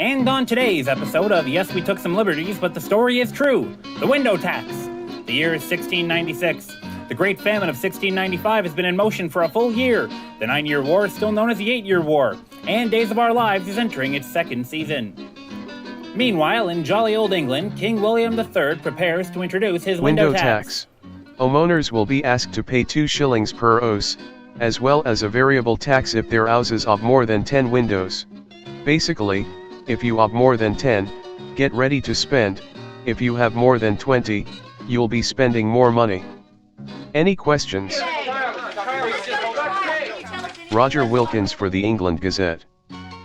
And on today's episode of Yes, We Took Some Liberties, but the story is true, the window tax. The year is 1696. The Great Famine of 1695 has been in motion for a full year. The 9-Year War is still known as the 8-Year War, and Days of Our Lives is entering its second season. Meanwhile, in jolly old England, King William III prepares to introduce his window tax. Homeowners will be asked to pay 2 shillings per house, as well as a variable tax if their houses have more than 10 windows. Basically, if you have more than 10, get ready to spend. If you have more than 20, you'll be spending more money. Any questions? Roger Wilkins for the England Gazette.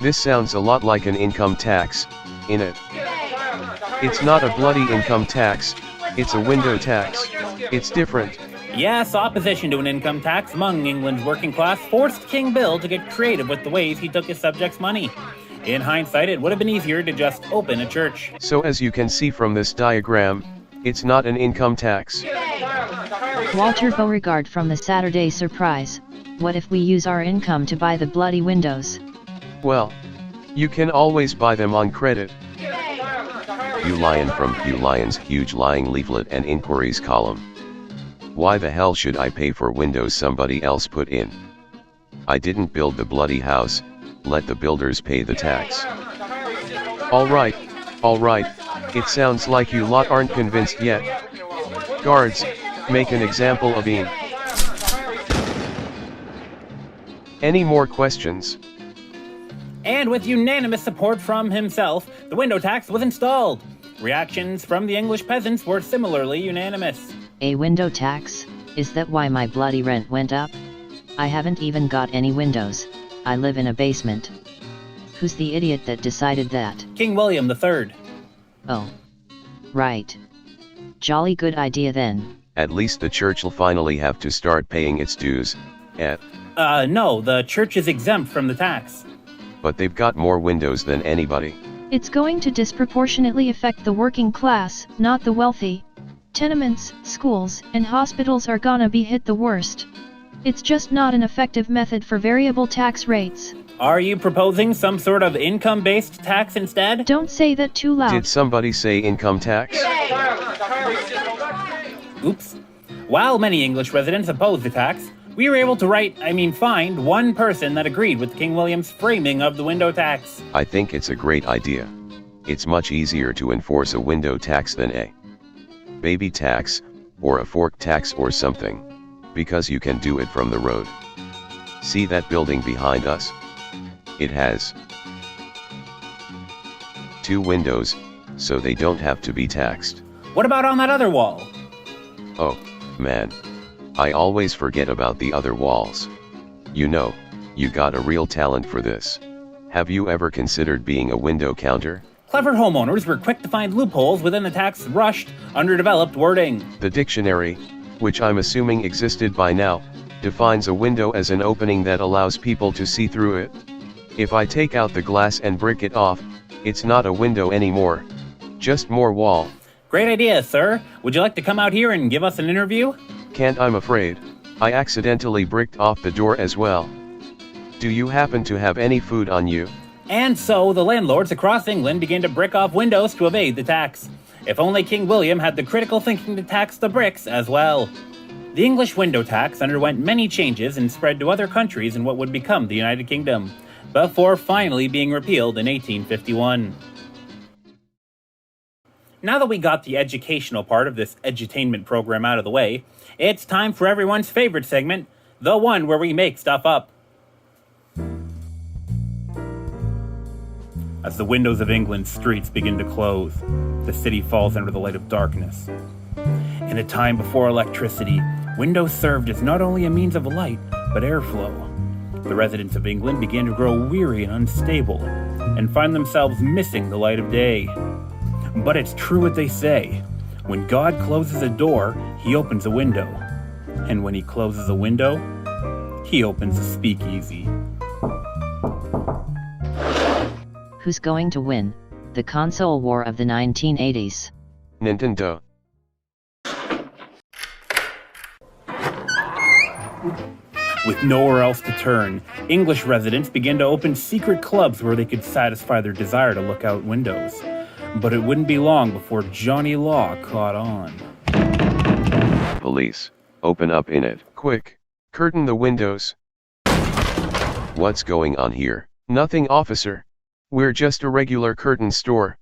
This sounds a lot like an income tax, innit? It's not a bloody income tax, it's a window tax. It's different. Yes, opposition to an income tax among England's working class forced King Bill to get creative with the ways he took his subjects' money. In hindsight, it would have been easier to just open a church. So as you can see from this diagram, it's not an income tax. Walter Beauregard from the Saturday Surprise. What if we use our income to buy the bloody windows? Well, you can always buy them on credit. Hugh Lyon from Hugh Lyon's Huge Lying Leaflet and Inquiries column. Why the hell should I pay for windows somebody else put in? I didn't build the bloody house, let the builders pay the tax. Alright, it sounds like you lot aren't convinced yet. Guards, make an example of Ian. Any more questions? And with unanimous support from himself, the window tax was installed. Reactions from the English peasants were similarly unanimous. A window tax? Is that why my bloody rent went up? I haven't even got any windows. I live in a basement. Who's the idiot that decided that? King William III. Oh. Right. Jolly good idea then. At least the church'll finally have to start paying its dues, No, the church is exempt from the tax. but they've got more windows than anybody. It's going to disproportionately affect the working class, not the wealthy. Tenements, schools, and hospitals are gonna be hit the worst. It's just not an effective method for variable tax rates. Are you proposing some sort of income-based tax instead? Don't say that too loud. Did somebody say income tax? Oops. While many English residents opposed the tax, we were able to find one person that agreed with King William's framing of the window tax. I think it's a great idea. It's much easier to enforce a window tax than a baby tax, or a fork tax or something, because you can do it from the road. See that building behind us? It has 2 windows, so they don't have to be taxed. What about on that other wall? Oh, man. I always forget about the other walls. You know, you got a real talent for this. Have you ever considered being a window counter? Clever homeowners were quick to find loopholes within the tax's rushed, underdeveloped wording. The dictionary, which I'm assuming existed by now, defines a window as an opening that allows people to see through it. If I take out the glass and brick it off, it's not a window anymore. Just more wall. Great idea, sir. Would you like to come out here and give us an interview? Can't, I'm afraid. I accidentally bricked off the door as well. Do you happen to have any food on you? And so the landlords across England began to brick off windows to evade the tax. If only King William had the critical thinking to tax the bricks as well. The English window tax underwent many changes and spread to other countries in what would become the United Kingdom, before finally being repealed in 1851. Now that we got the educational part of this edutainment program out of the way, it's time for everyone's favorite segment, the one where we make stuff up. As the windows of England's streets begin to close, the city falls under the light of darkness. In a time before electricity, windows served as not only a means of light, but airflow. The residents of England began to grow weary and unstable, and find themselves missing the light of day. But it's true what they say. When God closes a door, he opens a window. And when he closes a window, he opens a speakeasy. Who's going to win the console war of the 1980s? Nintendo. With nowhere else to turn, English residents began to open secret clubs where they could satisfy their desire to look out windows. But it wouldn't be long before Johnny Law caught on. Police, open up in it. Quick, curtain the windows. What's going on here? Nothing, officer. We're just a regular curtain store.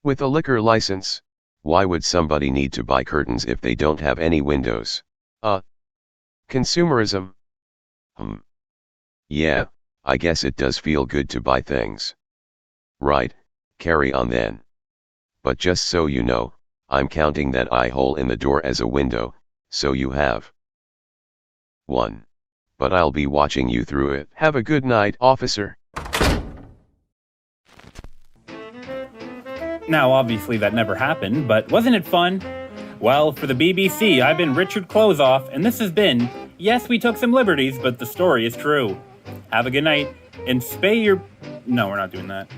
With a liquor license. Why would somebody need to buy curtains if they don't have any windows? Consumerism. Yeah, I guess it does feel good to buy things. Right, carry on then. But just so you know, I'm counting that eye hole in the door as a window, so you have 1. But I'll be watching you through it. Have a good night, officer. Now, obviously that never happened, but wasn't it fun? Well, for the BBC, I've been Richard Closeoff, and this has been, yes, we took some liberties, but the story is true. Have a good night, and spay your... No, we're not doing that.